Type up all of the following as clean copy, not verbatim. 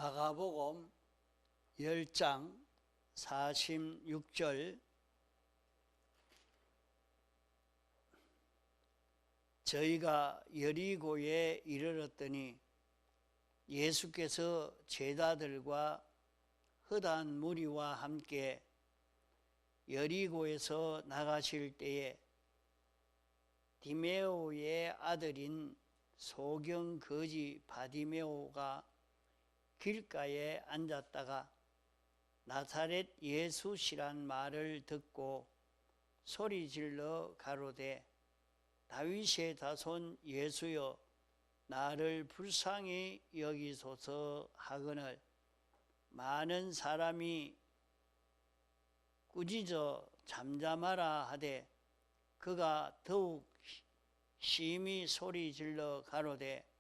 마가복음 10장 46절 저희가 여리고에 이르렀더니 예수께서 제자들과 허다한 무리와 함께 여리고에서 나가실 때에 디메오의 아들인 소경 거지 바디메오가 길가에 앉았다가 나사렛 예수시란 말을 듣고 소리질러 가로되 다윗의 자손 예수여 나를 불쌍히 여기소서 하거늘 많은 사람이 꾸짖어 잠잠하라 하되 그가 더욱 심히 소리질러 가로되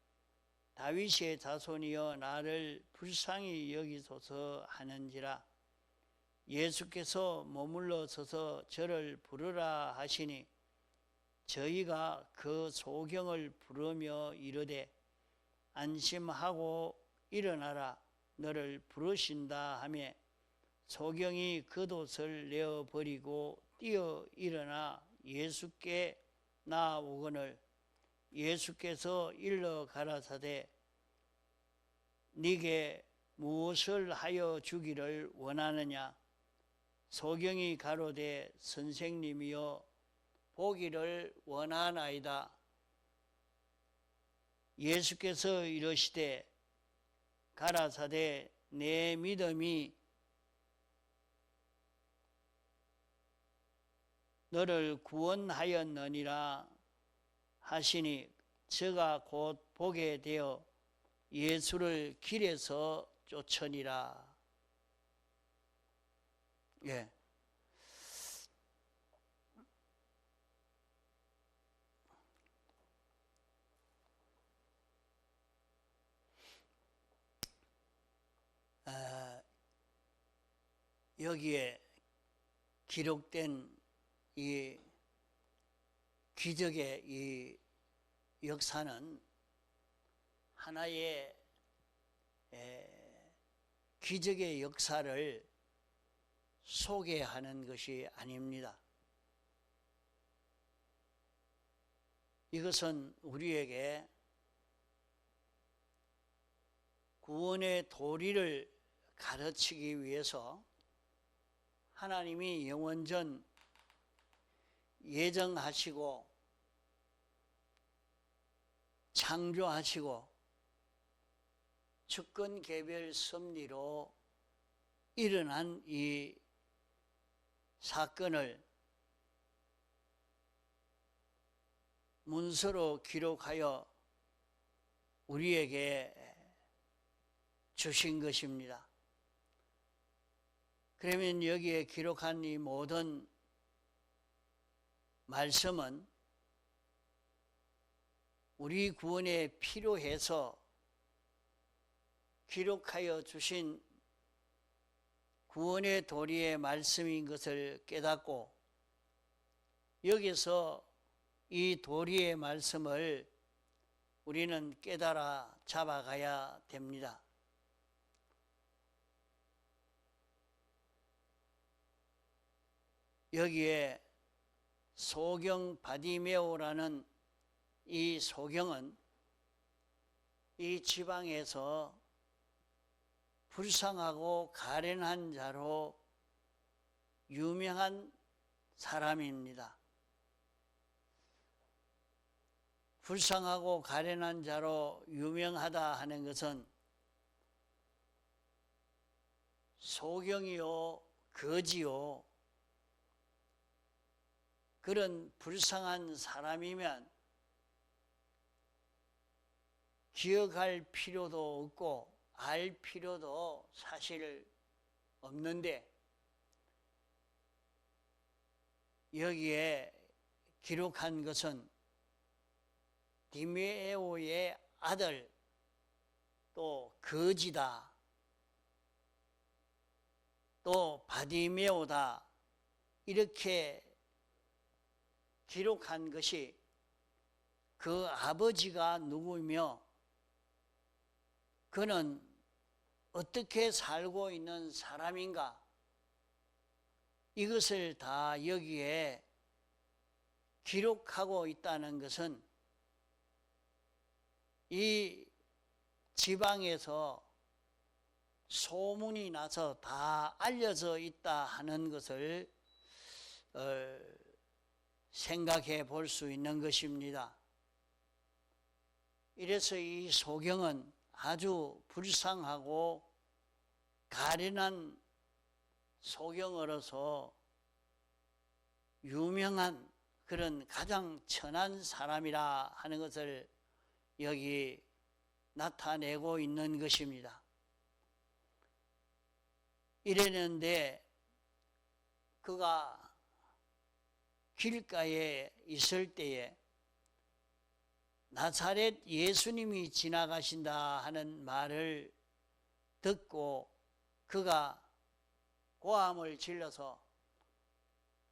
다윗의 자손이여 나를 불쌍히 여기소서 하는지라. 예수께서 머물러 서서 저를 부르라 하시니 저희가 그 소경을 부르며 이르되 안심하고 일어나라 너를 부르신다 하며 소경이 겉옷을 내어버리고 뛰어 일어나 예수께 나아오거늘 예수께서 일러 가라사대 네게 무엇을 하여 주기를 원하느냐. 소경이 가로되 선생님이여 보기를 원하나이다. 예수께서 이르시되 가라사대 내 믿음이 너를 구원하였느니라 하시니 저가 곧 보게 되어 예수를 길에서 쫓으니라. 예. 여기에 기록된 이 기적의 이 역사는 하나의 기적의 역사를 소개하는 것이 아닙니다. 이것은 우리에게 구원의 도리를 가르치기 위해서 하나님이 영원전 예정하시고 창조하시고 주권 개별 섭리로 일어난 이 사건을 문서로 기록하여 우리에게 주신 것입니다. 그러면 여기에 기록한 이 모든 말씀은 우리 구원에 필요해서 기록하여 주신 구원의 도리의 말씀인 것을 깨닫고 여기서 이 도리의 말씀을 우리는 깨달아 잡아가야 됩니다. 여기에 소경 바디메오라는 이 소경은 이 지방에서 불쌍하고 가련한 자로 유명한 사람입니다. 불쌍하고 가련한 자로 유명하다 하는 것은 소경이요 거지요 그런 불쌍한 사람이면 기억할 필요도 없고 알 필요도 사실 없는데 여기에 기록한 것은 디메오의 아들 또 거지다 또 바디메오다 이렇게 기록한 것이 그 아버지가 누구며 그는 어떻게 살고 있는 사람인가? 이것을 다 여기에 기록하고 있다는 것은 이 지방에서 소문이 나서 다 알려져 있다 하는 것을 생각해 볼 수 있는 것입니다. 이래서 이 소경은 아주 불쌍하고 가련한 소경으로서 유명한 그런 가장 천한 사람이라 하는 것을 여기 나타내고 있는 것입니다. 이랬는데 그가 길가에 있을 때에 나사렛 예수님이 지나가신다 하는 말을 듣고 그가 고함을 질러서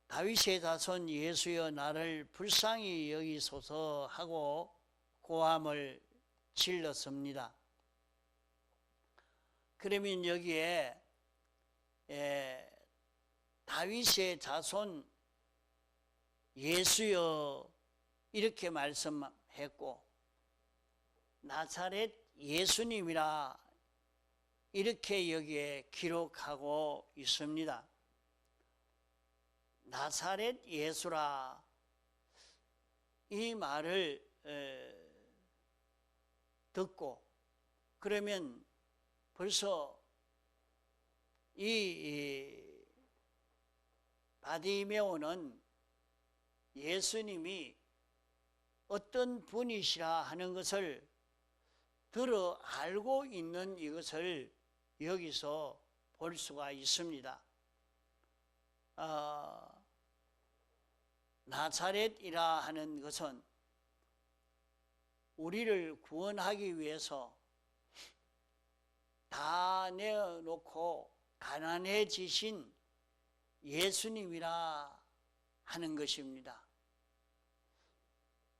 다윗의 자손 예수여 나를 불쌍히 여기소서 하고 고함을 질렀습니다. 그러면 여기에 다윗의 자손 예수여 이렇게 말씀했고 나사렛 예수님이라 이렇게 여기에 기록하고 있습니다. 나사렛 예수라 이 말을 듣고 그러면 벌써 이 바디메오는 예수님이 어떤 분이시라 하는 것을 들어 알고 있는 이것을 여기서 볼 수가 있습니다. 나사렛이라 하는 것은 우리를 구원하기 위해서 다 내어놓고 가난해지신 예수님이라 하는 것입니다.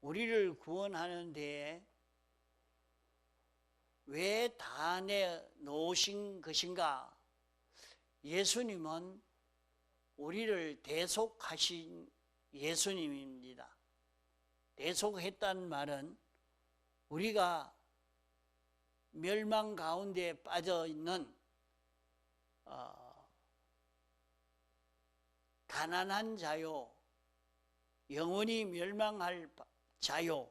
우리를 구원하는 데에 왜 다 내놓으신 것인가? 예수님은 우리를 대속하신 예수님입니다. 대속했다는 말은 우리가 멸망 가운데 빠져 있는 가난한 자요, 영원히 멸망할 자요,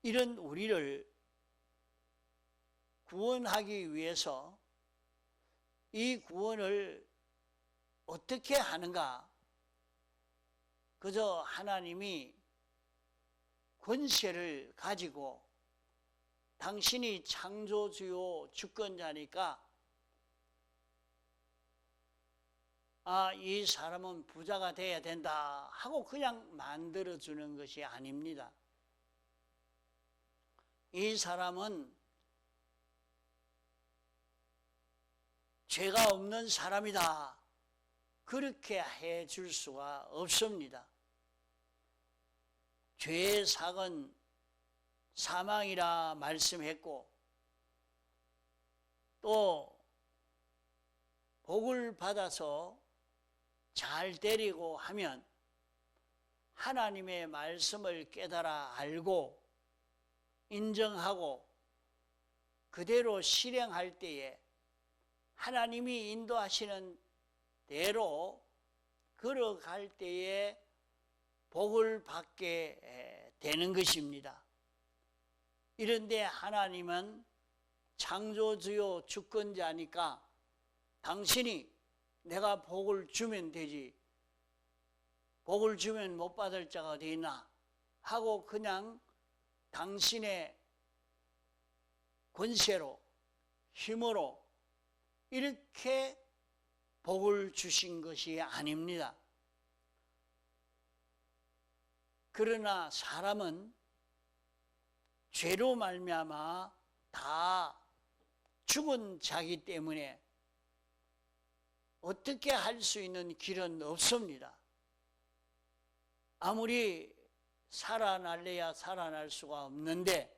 이런 우리를 구원하기 위해서 이 구원을 어떻게 하는가? 그저 하나님이 권세를 가지고 당신이 창조주요 주권자니까 이 사람은 부자가 돼야 된다 하고 그냥 만들어주는 것이 아닙니다. 이 사람은 죄가 없는 사람이다 그렇게 해줄 수가 없습니다. 죄의 삭은 사망이라 말씀했고 또 복을 받아서 잘 되리고 하면 하나님의 말씀을 깨달아 알고 인정하고 그대로 실행할 때에 하나님이 인도하시는 대로 걸어갈 때에 복을 받게 되는 것입니다. 이런데 하나님은 창조주요 주권자니까 당신이 내가 복을 주면 되지 복을 주면 못 받을 자가 어디 있나 하고 그냥 당신의 권세로 힘으로 이렇게 복을 주신 것이 아닙니다. 그러나 사람은 죄로 말미암아 다 죽은 자기 때문에 어떻게 할 수 있는 길은 없습니다. 아무리 살아날래야 살아날 수가 없는데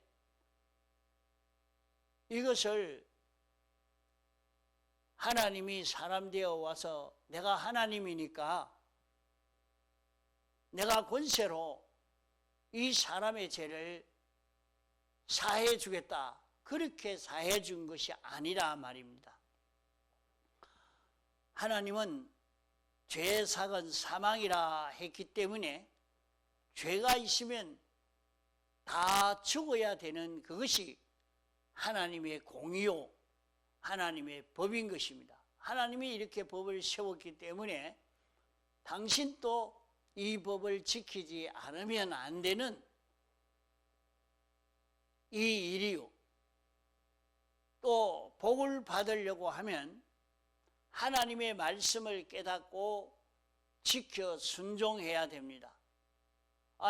이것을 하나님이 사람 되어 와서 내가 하나님이니까 내가 권세로 이 사람의 죄를 사해 주겠다, 그렇게 사해 준 것이 아니라 말입니다. 하나님은 죄삭은 사망이라 했기 때문에 죄가 있으면 다 죽어야 되는 그것이 하나님의 공의요, 하나님의 법인 것입니다. 하나님이 이렇게 법을 세웠기 때문에 당신도 이 법을 지키지 않으면 안 되는 이 일이요, 또 복을 받으려고 하면 하나님의 말씀을 깨닫고 지켜 순종해야 됩니다.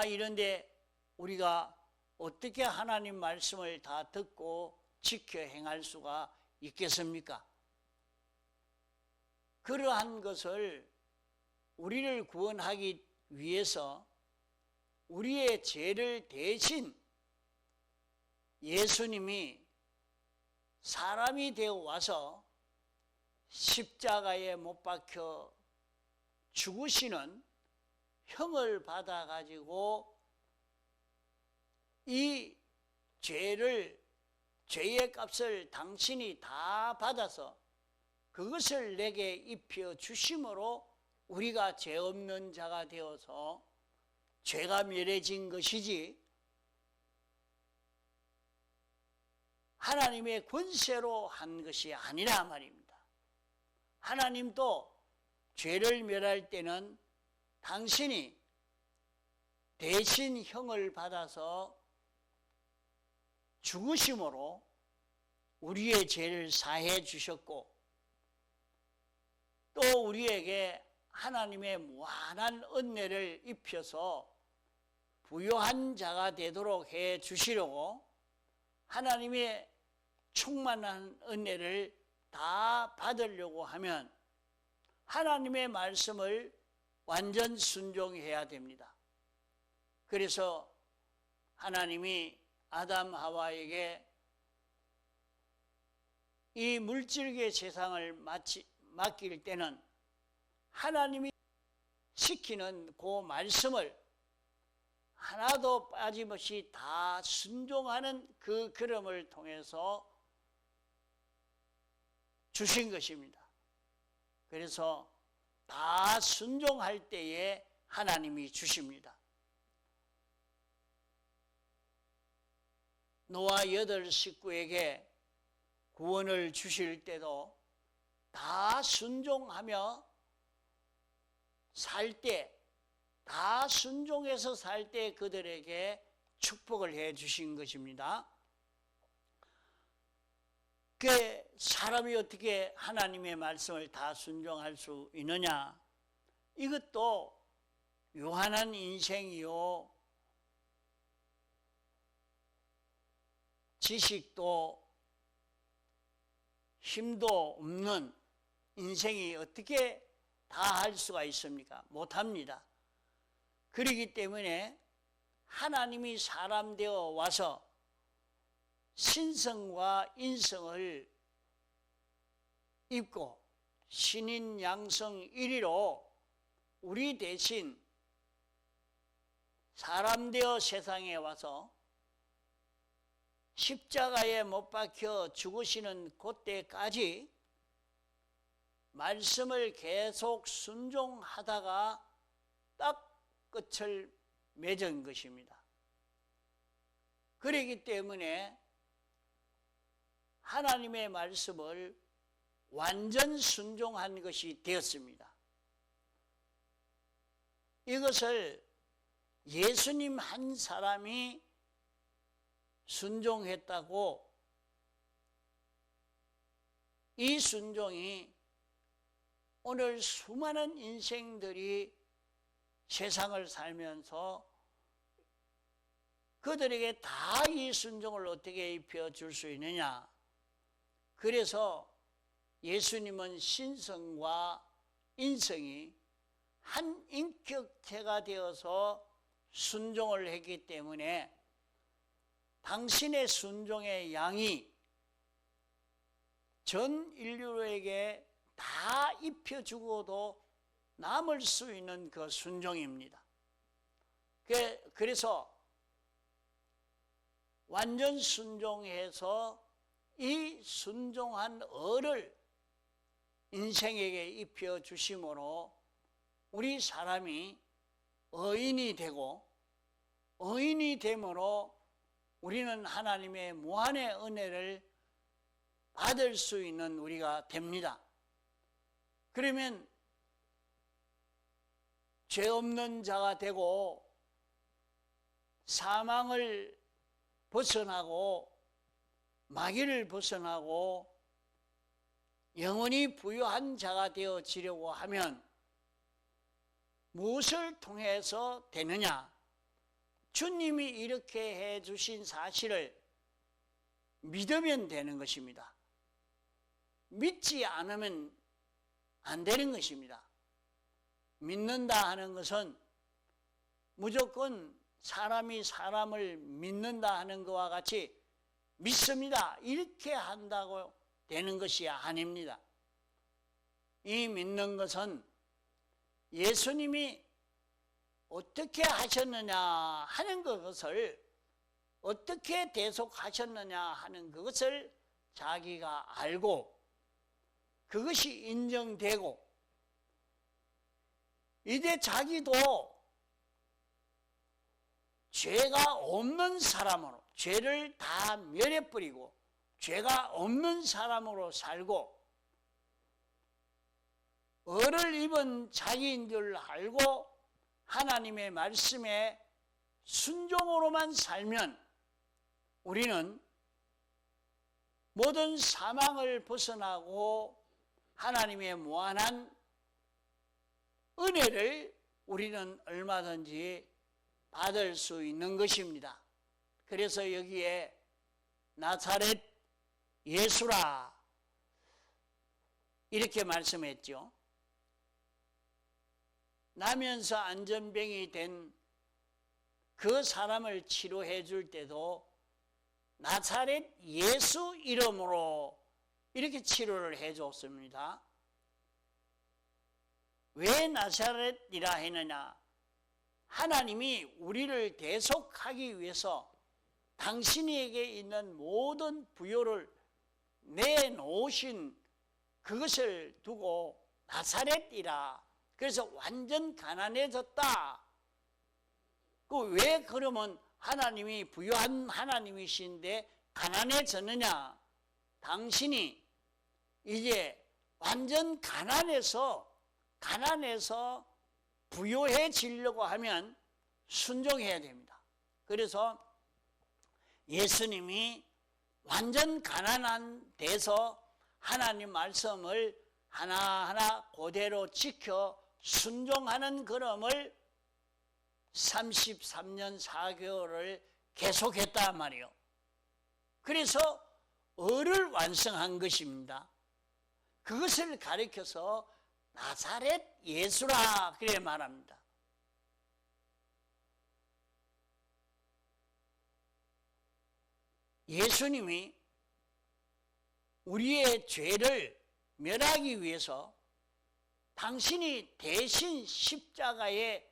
이런데 우리가 어떻게 하나님 말씀을 다 듣고 지켜 행할 수가 있겠습니까? 그러한 것을 우리를 구원하기 위해서 우리의 죄를 대신 예수님이 사람이 되어 와서 십자가에 못 박혀 죽으시는 형을 받아가지고 이 죄의 값을 당신이 다 받아서 그것을 내게 입혀 주심으로 우리가 죄 없는 자가 되어서 죄가 멸해진 것이지, 하나님의 권세로 한 것이 아니라 말입니다. 하나님도 죄를 멸할 때는 당신이 대신 형을 받아서 죽으심으로 우리의 죄를 사해 주셨고, 또 우리에게 하나님의 무한한 은혜를 입혀서 부요한 자가 되도록 해 주시려고 하나님의 충만한 은혜를 다 받으려고 하면 하나님의 말씀을 완전 순종해야 됩니다. 그래서 하나님이 아담 하와에게 이 물질계 세상을 맡길 때는 하나님이 시키는 그 말씀을 하나도 빠짐없이 다 순종하는 그 걸음을 통해서 주신 것입니다. 그래서 다 순종할 때에 하나님이 주십니다. 노아 8 식구에게 구원을 주실 때도 다 순종하며 살 때, 다 순종해서 살 때 그들에게 축복을 해 주신 것입니다. 그 사람이 어떻게 하나님의 말씀을 다 순종할 수 있느냐? 이것도 유한한 인생이요, 지식도 힘도 없는 인생이 어떻게 다 할 수가 있습니까? 못합니다. 그렇기 때문에 하나님이 사람 되어 와서 신성과 인성을 입고 신인 양성 1위로 우리 대신 사람 되어 세상에 와서 십자가에 못 박혀 죽으시는 그때까지 말씀을 계속 순종하다가 딱 끝을 맺은 것입니다. 그렇기 때문에 하나님의 말씀을 완전 순종한 것이 되었습니다. 이것을 예수님 한 사람이 순종했다고, 이 순종이 오늘 수많은 인생들이 세상을 살면서 그들에게 다 이 순종을 어떻게 입혀줄 수 있느냐? 그래서 예수님은 신성과 인성이 한 인격체가 되어서 순종을 했기 때문에 당신의 순종의 양이 전 인류에게 다 입혀주고도 남을 수 있는 그 순종입니다. 그래서 완전 순종해서 이 순종한 을을 인생에게 입혀주심으로 우리 사람이 의인이 되고, 의인이 됨으로 우리는 하나님의 무한의 은혜를 받을 수 있는 우리가 됩니다. 그러면 죄 없는 자가 되고 사망을 벗어나고 마귀를 벗어나고 영원히 부유한 자가 되어지려고 하면 무엇을 통해서 되느냐? 주님이 이렇게 해주신 사실을 믿으면 되는 것입니다. 믿지 않으면 안 되는 것입니다. 믿는다 하는 것은 무조건 사람이 사람을 믿는다 하는 것과 같이 믿습니다, 이렇게 한다고 되는 것이 아닙니다. 이 믿는 것은 예수님이 어떻게 하셨느냐 하는 것을, 어떻게 대속하셨느냐 하는 그것을 자기가 알고 그것이 인정되고, 이제 자기도 죄가 없는 사람으로, 죄를 다 멸해버리고 죄가 없는 사람으로 살고 을을 입은 자기인 줄 알고 하나님의 말씀에 순종으로만 살면 우리는 모든 사망을 벗어나고 하나님의 무한한 은혜를 우리는 얼마든지 받을 수 있는 것입니다. 그래서 여기에 나사렛 예수라 이렇게 말씀했죠. 나면서 안전병이 된 그 사람을 치료해 줄 때도 나사렛 예수 이름으로 이렇게 치료를 해 줬습니다. 왜 나사렛이라 했느냐? 하나님이 우리를 대속하기 위해서 당신에게 있는 모든 부요를 내놓으신 그것을 두고 나사렛이라, 그래서 완전 가난해졌다. 왜 그러면 하나님이 부유한 하나님이신데 가난해졌느냐? 당신이 이제 완전 가난해서 부유해지려고 하면 순종해야 됩니다. 그래서 예수님이 완전 가난한 데서 하나님 말씀을 하나하나 그대로 지켜 순종하는 걸음을 33년 4개월을 계속했단 말이에요. 그래서 을을 완성한 것입니다. 그것을 가리켜서 나사렛 예수라 그래 말합니다. 예수님이 우리의 죄를 멸하기 위해서 당신이 대신 십자가에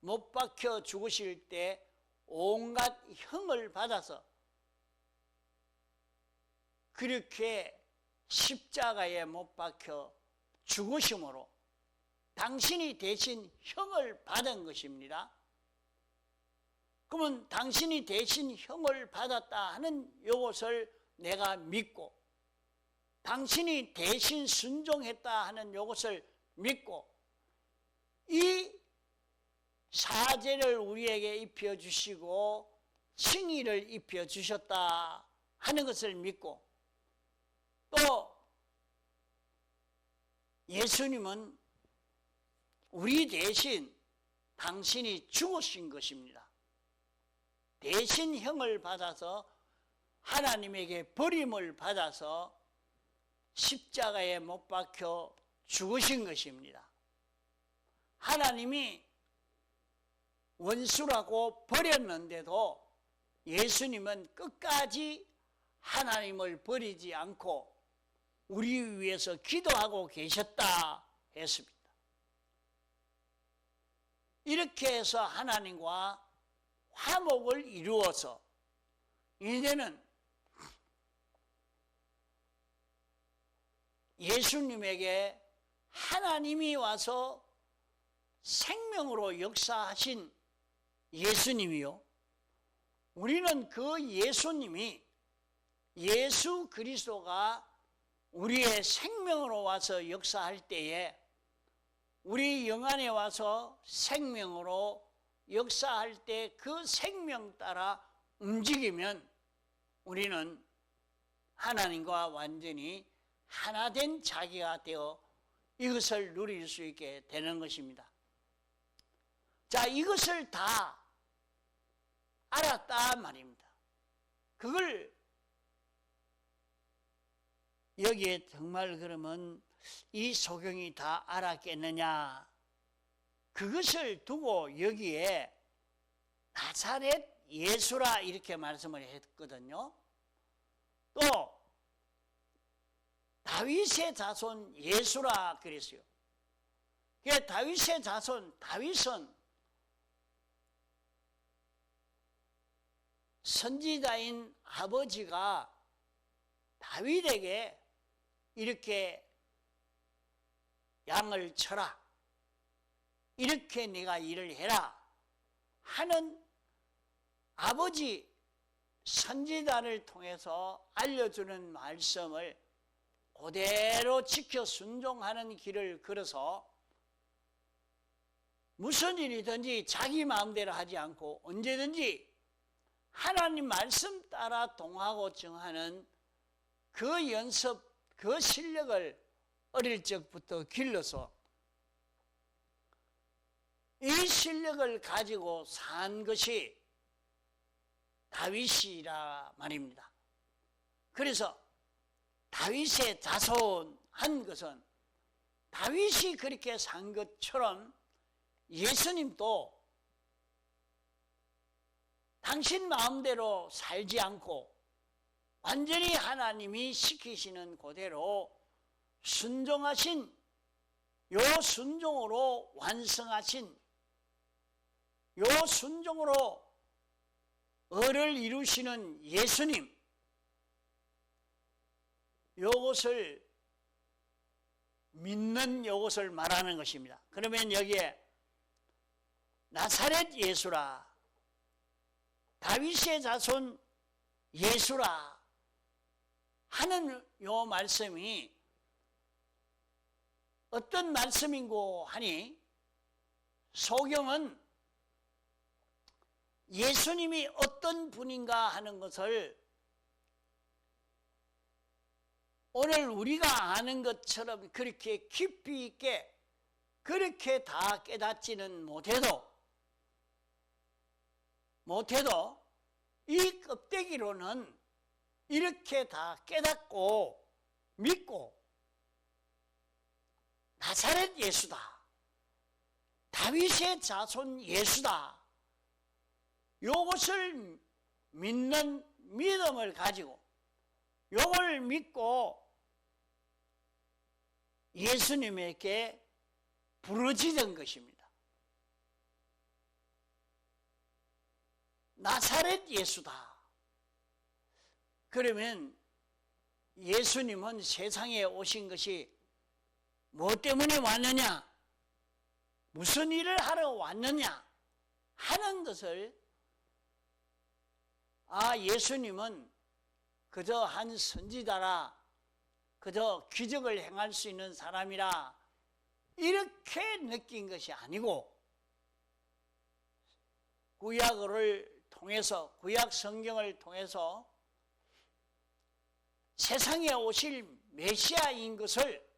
못 박혀 죽으실 때 온갖 형을 받아서 그렇게 십자가에 못 박혀 죽으심으로 당신이 대신 형을 받은 것입니다. 그러면 당신이 대신 형을 받았다 하는 이것을 내가 믿고, 당신이 대신 순종했다 하는 이것을 믿고, 이 사죄를 우리에게 입혀주시고 칭의를 입혀주셨다 하는 것을 믿고, 또 예수님은 우리 대신 당신이 죽으신 것입니다. 대신 형을 받아서 하나님에게 버림을 받아서 십자가에 못 박혀 죽으신 것입니다. 하나님이 원수라고 버렸는데도 예수님은 끝까지 하나님을 버리지 않고 우리 위해서 기도하고 계셨다 했습니다. 이렇게 해서 하나님과 화목을 이루어서 이제는 예수님에게 하나님이 와서 생명으로 역사하신 예수님이요, 우리는 그 예수님이, 예수 그리스도가 우리의 생명으로 와서 역사할 때에 우리 영안에 와서 생명으로 역사할 때 그 생명 따라 움직이면 우리는 하나님과 완전히 하나된 자기가 되어 이것을 누릴 수 있게 되는 것입니다. 자, 이것을 다 알았다 말입니다. 그걸 여기에 정말 그러면 이 소경이 다 알았겠느냐? 그것을 두고 여기에 나사렛 예수라 이렇게 말씀을 했거든요. 또 다윗의 자손 예수라 그랬어요. 다윗의 자손, 다윗은 선지자인 아버지가 다윗에게 이렇게 양을 쳐라, 이렇게 네가 일을 해라 하는 아버지 선지자를 통해서 알려주는 말씀을 그대로 지켜 순종하는 길을 걸어서 무슨 일이든지 자기 마음대로 하지 않고 언제든지 하나님 말씀 따라 동하고 정하는 그 연습, 그 실력을 어릴 적부터 길러서 이 실력을 가지고 산 것이 다윗이라 말입니다. 그래서 다윗의 자손한 것은 다윗이 그렇게 산 것처럼 예수님도 당신 마음대로 살지 않고 완전히 하나님이 시키시는 그대로 순종하신, 요 순종으로 완성하신, 요 순종으로 을을 이루시는 예수님, 요것을 믿는 요것을 말하는 것입니다. 그러면 여기에 나사렛 예수라, 다윗의 자손 예수라 하는 요 말씀이 어떤 말씀인고 하니, 소경은 예수님이 어떤 분인가 하는 것을 오늘 우리가 아는 것처럼 그렇게 깊이 있게 그렇게 다 깨닫지는 못해도 이 껍데기로는 이렇게 다 깨닫고 믿고 나사렛 예수다, 다윗의 자손 예수다, 요것을 믿는 믿음을 가지고 요걸 믿고 예수님에게 부르짖은 것입니다. 나사렛 예수다. 그러면 예수님은 세상에 오신 것이 뭐 때문에 왔느냐, 무슨 일을 하러 왔느냐 하는 것을, 예수님은 그저 한 선지자라, 그저 기적을 행할 수 있는 사람이라 이렇게 느낀 것이 아니고, 구약을 통해서, 구약 성경을 통해서 세상에 오실 메시아인 것을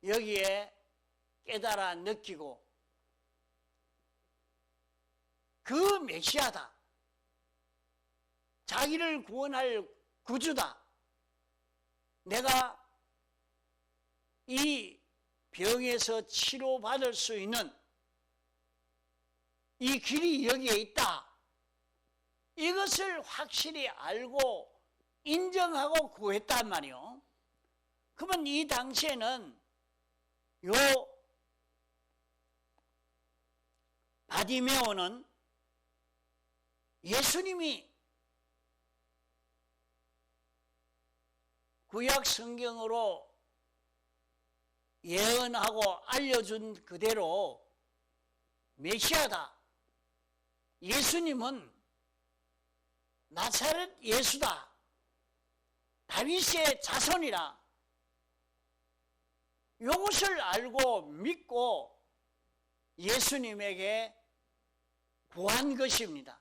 여기에 깨달아 느끼고, 그 메시아다, 자기를 구원할 구주다, 내가 이 병에서 치료받을 수 있는 이 길이 여기에 있다, 이것을 확실히 알고 인정하고 구했단 말이요. 그러면 이 당시에는 요 바디메오는 예수님이 구약 성경으로 예언하고 알려준 그대로 메시아다. 예수님은 나사렛 예수다. 다윗의 자손이라. 이것을 알고 믿고 예수님에게 구한 것입니다.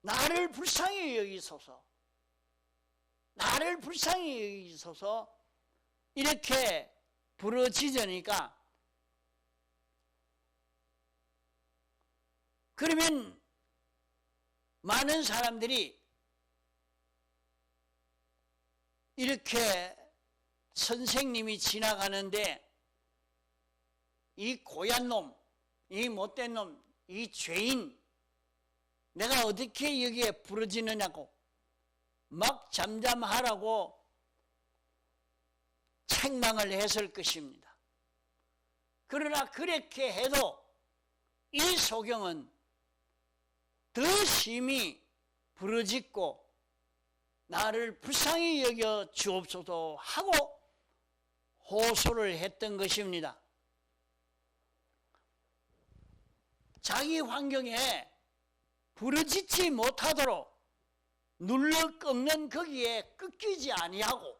나를 불쌍히 여기소서. 나를 불쌍히 여기소서. 이렇게 부르짖으니까 그러면 많은 사람들이 이렇게 선생님이 지나가는데 이 고얀 놈, 이 못된 놈, 이 죄인 내가 어떻게 여기에 부르짖느냐고 막 잠잠하라고 책망을 했을 것입니다. 그러나 그렇게 해도 이 소경은 더 심히 부르짖고 나를 불쌍히 여겨 주옵소서 하고 호소를 했던 것입니다. 자기 환경에 부르짖지 못하도록 눌러 꺾는 거기에 꺾이지 아니하고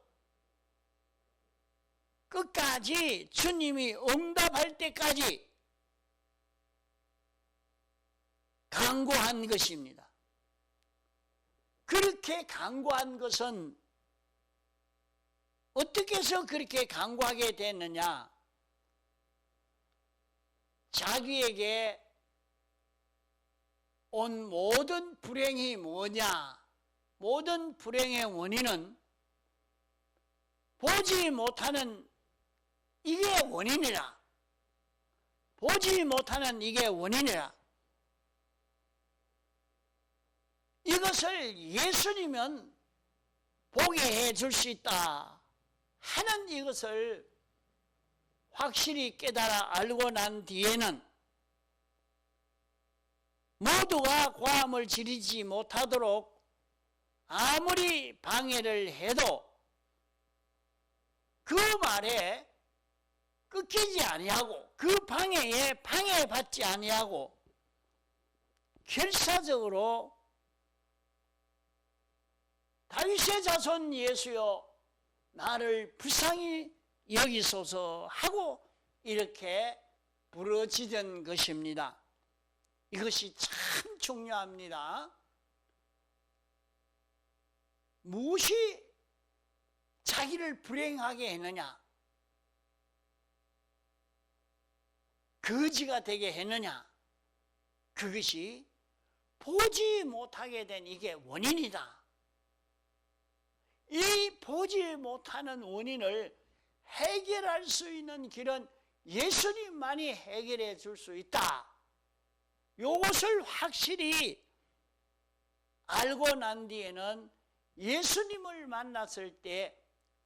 끝까지 주님이 응답할 때까지 간구한 것입니다. 그렇게 간구한 것은 어떻게 해서 그렇게 간구하게 됐느냐? 자기에게 온 모든 불행이 뭐냐? 모든 불행의 원인은 보지 못하는 이게 원인이라. 보지 못하는 이게 원인이라. 이것을 예수님은 보게 해줄 수 있다 하는 이것을 확실히 깨달아 알고 난 뒤에는 모두가 고함을 지르지 못하도록 아무리 방해를 해도 그 말에 끊기지 아니하고 그 방해에 방해받지 아니하고 결사적으로 다윗의 자손 예수여 나를 불쌍히 여기소서 하고 이렇게 부르짖은 것입니다. 이것이 참 중요합니다. 무엇이 자기를 불행하게 했느냐? 거지가 되게 했느냐? 그것이 보지 못하게 된 이게 원인이다. 이 보지 못하는 원인을 해결할 수 있는 길은 예수님만이 해결해 줄 수 있다. 이것을 확실히 알고 난 뒤에는 예수님을 만났을 때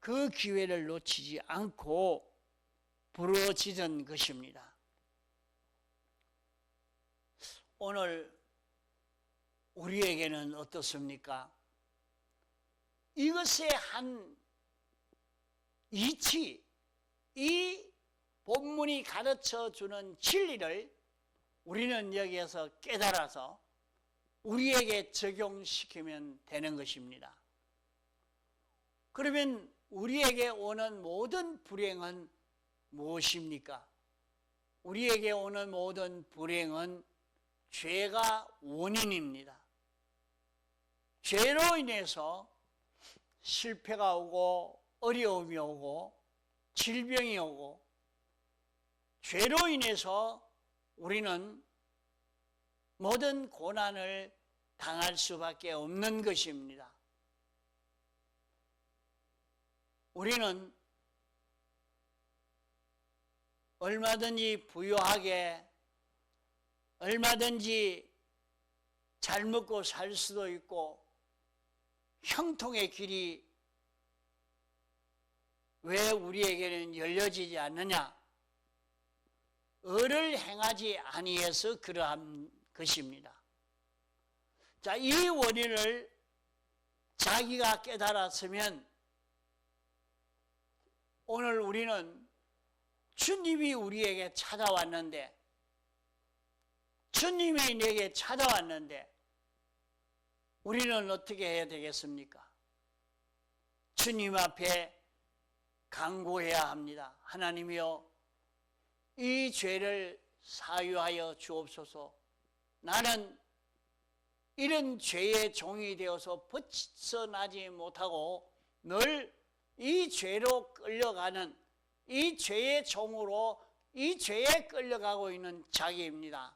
그 기회를 놓치지 않고 부르짖은 것입니다. 오늘 우리에게는 어떻습니까? 이것의 한 이치, 이 본문이 가르쳐주는 진리를 우리는 여기에서 깨달아서 우리에게 적용시키면 되는 것입니다. 그러면 우리에게 오는 모든 불행은 무엇입니까? 우리에게 오는 모든 불행은 죄가 원인입니다. 죄로 인해서 실패가 오고 어려움이 오고 질병이 오고 죄로 인해서 우리는 모든 고난을 당할 수밖에 없는 것입니다. 우리는 얼마든지 부유하게 얼마든지 잘 먹고 살 수도 있고 형통의 길이 왜 우리에게는 열려지지 않느냐? 의를 행하지 아니해서 그러한 것입니다. 자, 이 원인을 자기가 깨달았으면 오늘 우리는 주님이 우리에게 찾아왔는데, 주님이 내게 찾아왔는데 우리는 어떻게 해야 되겠습니까? 주님 앞에 간구해야 합니다. 하나님이여, 이 죄를 사유하여 주옵소서. 나는 이런 죄의 종이 되어서 벗어나지 못하고 늘 이 죄로 끌려가는, 이 죄의 종으로 이 죄에 끌려가고 있는 자기입니다.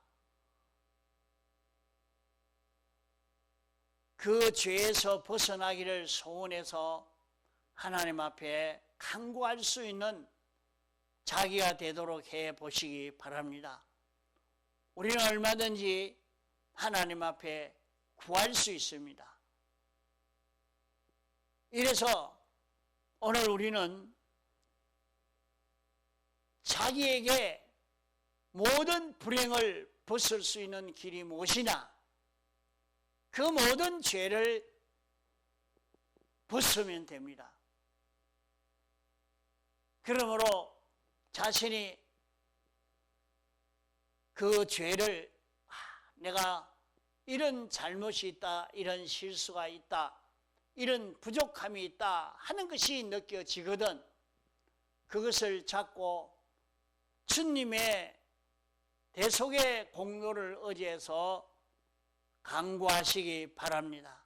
그 죄에서 벗어나기를 소원해서 하나님 앞에 간구할 수 있는 자기가 되도록 해 보시기 바랍니다. 우리는 얼마든지 하나님 앞에 구할 수 있습니다. 이래서 오늘 우리는 자기에게 모든 불행을 벗을 수 있는 길이 무엇이냐? 그 모든 죄를 벗으면 됩니다. 그러므로 자신이 그 죄를 내가 이런 잘못이 있다, 이런 실수가 있다, 이런 부족함이 있다 하는 것이 느껴지거든 그것을 잡고 주님의 대속의 공로를 의지해서 간구하시기 바랍니다.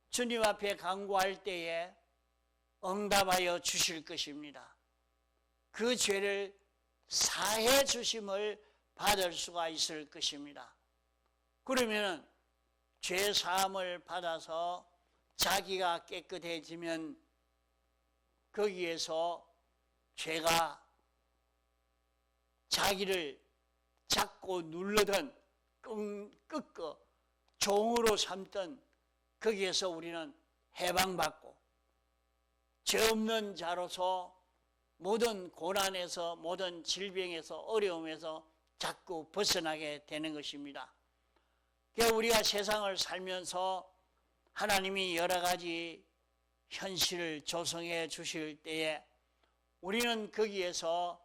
주님 앞에 간구할 때에 응답하여 주실 것입니다. 그 죄를 사해 주심을 받을 수가 있을 것입니다. 그러면 죄 사함을 받아서 자기가 깨끗해지면 거기에서 죄가 자기를 잡고 눌러든 끄끄 종으로 삼든 거기에서 우리는 해방받고 죄 없는 자로서 모든 고난에서, 모든 질병에서, 어려움에서 자꾸 벗어나게 되는 것입니다. 우리가 세상을 살면서 하나님이 여러 가지 현실을 조성해 주실 때에 우리는 거기에서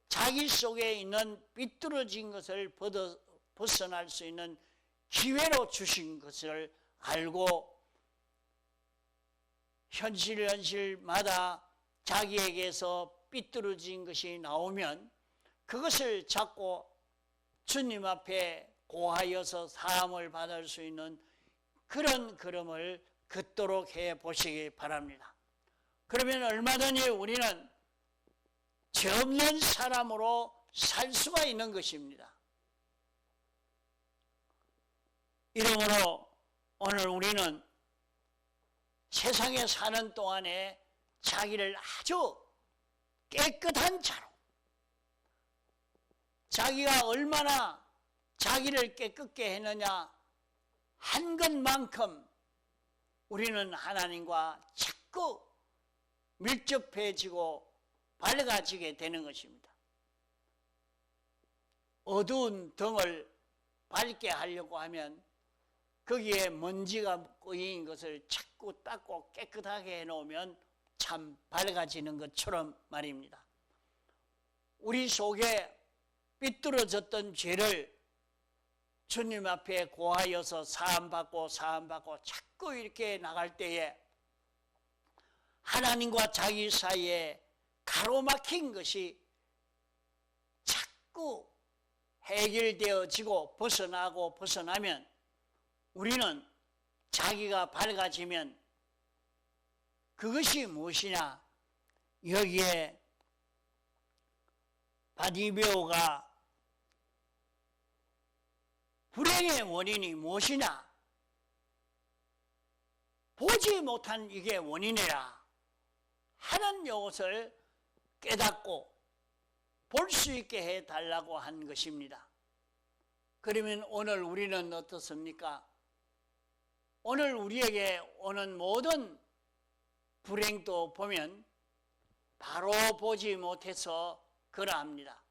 자기 속에 있는 삐뚤어진 것을 벗어날 수 있는 기회로 주신 것을 알고 현실마다 자기에게서 삐뚤어진 것이 나오면 그것을 잡고 주님 앞에 고하여서 사함을 받을 수 있는 그런 걸음을 걷도록 해 보시기 바랍니다. 그러면 얼마든지 우리는 죄 없는 사람으로 살 수가 있는 것입니다. 이러므로 오늘 우리는 세상에 사는 동안에 자기를 아주 깨끗한 자로, 자기가 얼마나 자기를 깨끗게 했느냐 한 것만큼 우리는 하나님과 자꾸 밀접해지고 밝아지게 되는 것입니다. 어두운 등을 밝게 하려고 하면 거기에 먼지가 꼬인 것을 자꾸 닦고 깨끗하게 해놓으면 참 밝아지는 것처럼 말입니다. 우리 속에 삐뚤어졌던 죄를 주님 앞에 고하여서 사함받고 자꾸 이렇게 나갈 때에 하나님과 자기 사이에 가로막힌 것이 자꾸 해결되어지고 벗어나면 우리는 자기가 밝아지면 그것이 무엇이냐? 여기에 바디메오가 불행의 원인이 무엇이냐? 보지 못한 이게 원인이라 하는 것을 깨닫고 볼 수 있게 해달라고 한 것입니다. 그러면 오늘 우리는 어떻습니까? 오늘 우리에게 오는 모든 불행도 보면 바로 보지 못해서 그러합니다.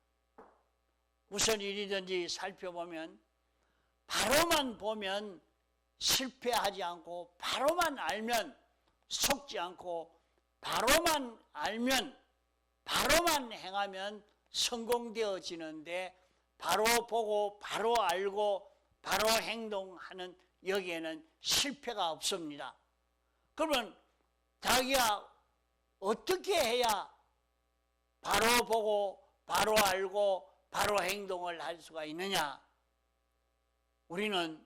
무슨 일이든지 살펴보면 바로만 보면 실패하지 않고, 바로만 알면 속지 않고, 바로만 알면, 바로만 행하면 성공되어지는데, 바로 보고 바로 알고 바로 행동하는 여기에는 실패가 없습니다. 그러면 자기가 어떻게 해야 바로 보고 바로 알고 바로 행동을 할 수가 있느냐? 우리는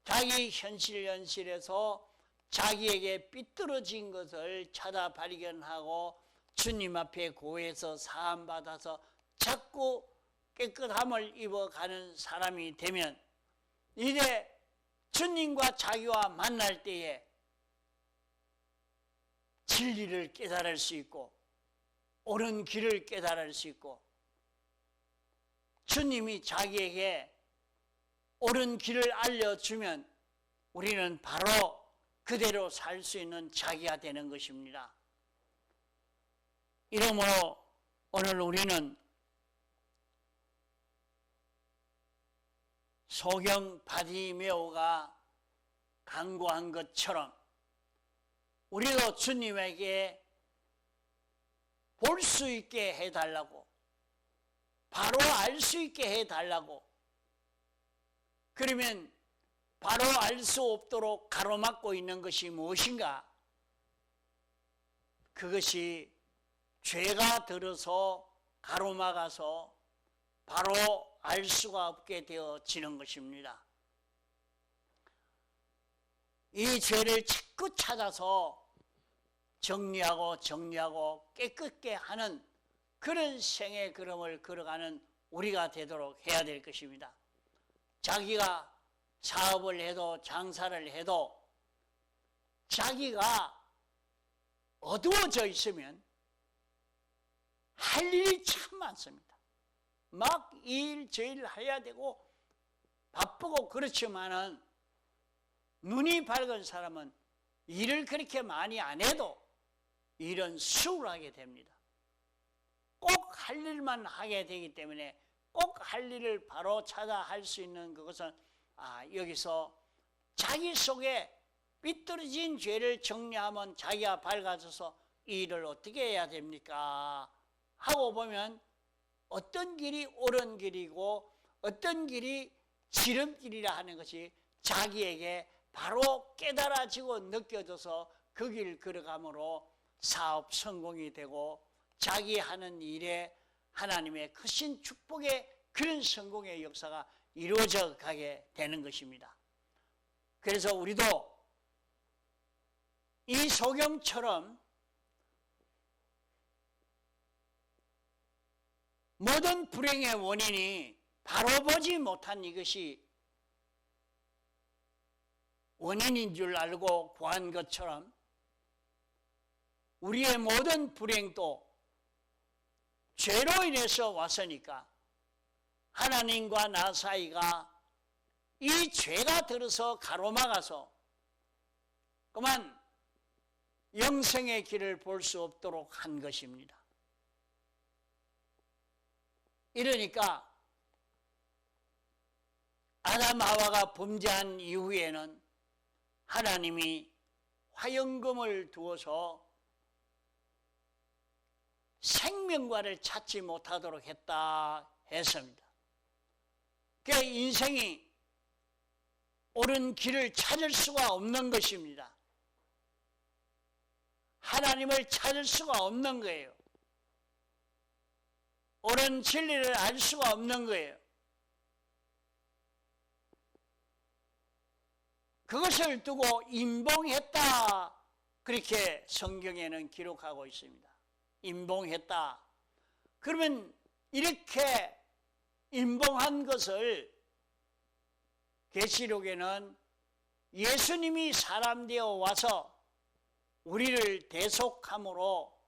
자기 현실에서 자기에게 삐뚤어진 것을 찾아 발견하고 주님 앞에 고해서 사함받아서 자꾸 깨끗함을 입어가는 사람이 되면, 이제 주님과 자기와 만날 때에 진리를 깨달을 수 있고 옳은 길을 깨달을 수 있고, 주님이 자기에게 옳은 길을 알려주면 우리는 바로 그대로 살 수 있는 자기가 되는 것입니다. 이러므로 오늘 우리는 소경 바디메오가 간구한 것처럼 우리도 주님에게 볼 수 있게 해달라고, 바로 알 수 있게 해달라고, 그러면 바로 알 수 없도록 가로막고 있는 것이 무엇인가? 그것이 죄가 들어서 가로막아서 바로 알 수가 없게 되어지는 것입니다. 이 죄를 자꾸 찾아서 정리하고 깨끗게 하는 그런 생의 걸음을 걸어가는 우리가 되도록 해야 될 것입니다. 자기가 사업을 해도 장사를 해도 자기가 어두워져 있으면 할 일이 참 많습니다. 막 이 일 저 일 해야 되고 바쁘고 그렇지만은 눈이 밝은 사람은 일을 그렇게 많이 안 해도 일은 수월하게 됩니다. 꼭 할 일만 하게 되기 때문에 꼭 할 일을 바로 찾아 할 수 있는 그것은 여기서 자기 속에 삐뚤어진 죄를 정리하면 자기가 밝아져서 이 일을 어떻게 해야 됩니까? 하고 보면 어떤 길이 옳은 길이고 어떤 길이 지름길이라 하는 것이 자기에게 바로 깨달아지고 느껴져서 그 길 걸어감으로 사업 성공이 되고 자기 하는 일에 하나님의 크신 축복의 그런 성공의 역사가 이루어져 가게 되는 것입니다. 그래서 우리도 이 소경처럼 모든 불행의 원인이 바로 보지 못한 이것이 원인인 줄 알고 구한 것처럼 우리의 모든 불행도 죄로 인해서 왔으니까 하나님과 나 사이가 이 죄가 들어서 가로막아서 그만 영생의 길을 볼 수 없도록 한 것입니다. 이러니까 아담 하와가 범죄한 이후에는 하나님이 화영금을 두어서 생명과를 찾지 못하도록 했다 했습니다. 그 인생이 옳은 길을 찾을 수가 없는 것입니다. 하나님을 찾을 수가 없는 거예요. 옳은 진리를 알 수가 없는 거예요. 그것을 두고 임봉했다 그렇게 성경에는 기록하고 있습니다. 임봉했다. 그러면 이렇게 임봉한 것을 계시록에는 예수님이 사람 되어 와서 우리를 대속함으로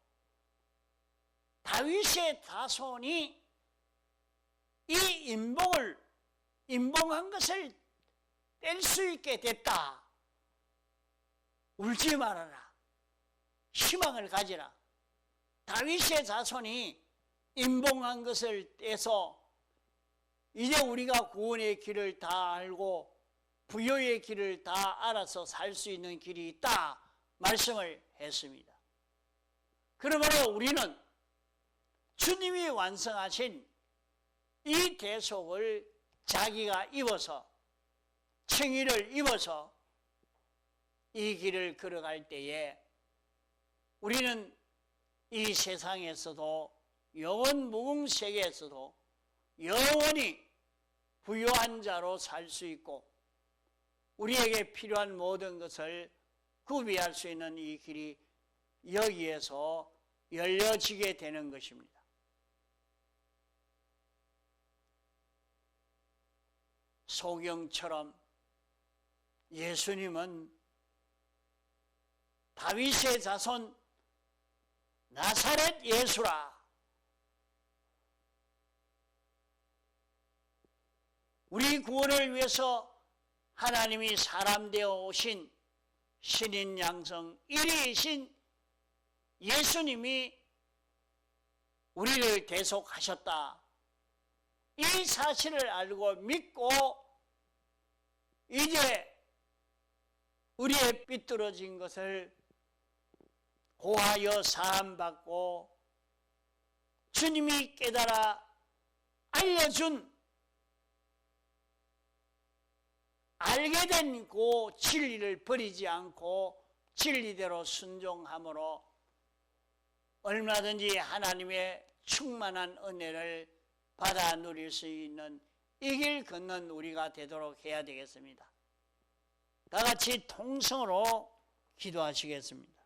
다윗의 자손이 이 인봉한 것을 뗄 수 있게 됐다. 울지 말아라. 희망을 가지라. 다윗의 자손이 인봉한 것을 떼서 이제 우리가 구원의 길을 다 알고 부요의 길을 다 알아서 살 수 있는 길이 있다 말씀을 했습니다. 그러므로 우리는 주님이 완성하신 이 대속을 자기가 입어서 칭의를 입어서 이 길을 걸어갈 때에 우리는 이 세상에서도 영원 무궁 세계에서도 영원히 부유한 자로 살 수 있고 우리에게 필요한 모든 것을 구비할 수 있는 이 길이 여기에서 열려지게 되는 것입니다. 소경처럼 예수님은 다윗의 자손 나사렛 예수라. 우리 구원을 위해서 하나님이 사람 되어 오신 신인 양성 1위이신 예수님이 우리를 대속하셨다. 이 사실을 알고 믿고 이제 우리의 삐뚤어진 것을 고하여 사함받고 주님이 깨달아 알려준 알게 된 그 진리를 버리지 않고 진리대로 순종함으로 얼마든지 하나님의 충만한 은혜를 받아 누릴 수 있는 이 길 걷는 우리가 되도록 해야 되겠습니다. 다 같이 통성으로 기도하시겠습니다.